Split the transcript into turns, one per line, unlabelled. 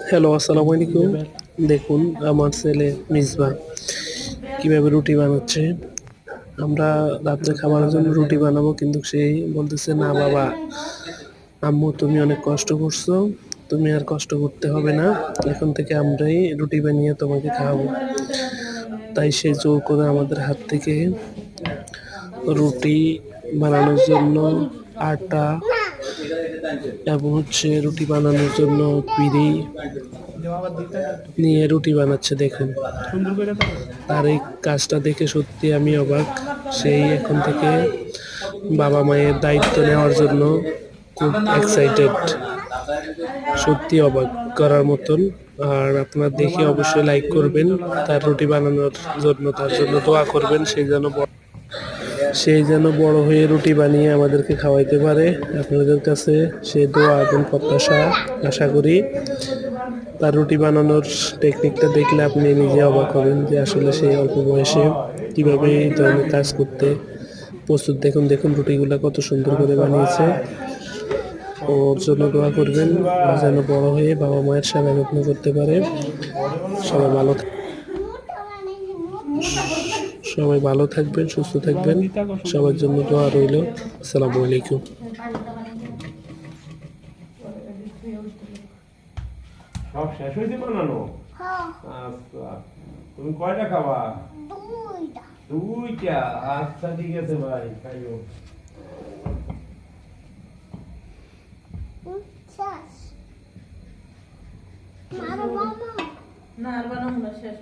Hello, আসসালামু আলাইকুম। দেখুন আমার ছেলে মিসবাহ কিভাবে রুটি বানাচ্ছে। আমরা রাত্রে খাবারের জন্য রুটি বানাবো, কিন্তু সে বলতেছে, না বাবা, আম্মু তুমি অনেক কষ্ট করছো, তুমি আর কষ্ট করতে হবে না, এখন থেকে আমরাই রুটি বানিয়ে তোমাকে খাওয়াবো। তাই সে জোর করে আমাদের হাত থেকে রুটি বানানোর জন্য আটা এবং রুটি বানানোর জন্য পিড়ি নিয়ে রুটি বানাচ্ছে। দেখুন তার এই কাজটা দেখে সত্যি আমি অবাক। সেই এখন থেকে বাবা মায়ের দায়িত্ব নেওয়ার জন্য খুব এক্সাইটেড, সত্যি অবাক করার মতন। আর আপনারা দেখে অবশ্যই লাইক করবেন, তার রুটি বানানোর জন্য, তার জন্য দোয়া করবেন, সেই যেন বড় হয়ে রুটি বানিয়ে আমাদেরকে খাওয়াইতে পারে। আপনাদের কাছে সে দোয়া এবং প্রত্যাশা আশা করি। তার রুটি বানানোর টেকনিকটা দেখলে আপনি নিজে অবাক হবেন যে আসলে সেই অল্প বয়সে কীভাবে এই ধরনের কাজ করতে প্রস্তুত। দেখুন দেখুন রুটিগুলো কত সুন্দর করে বানিয়েছে। ওর জন্য দোয়া করবেন, ও যেন বড় হয়ে বাবা মায়ের সেবা যত্ন করতে পারে। সবাই ভালো সবাই ভালো থাকবেন, সুস্থ থাকবেন, সবার জন্য দোয়া রইল। আসসালামু আলাইকুম।
সব শেষ হয়েছে বানানো? আচ্ছা, তুমি কয়টা খাবা? দুইটা। আচ্ছা ঠিক আছে ভাই, খাইও।
না আর বানাবো না, শেষ।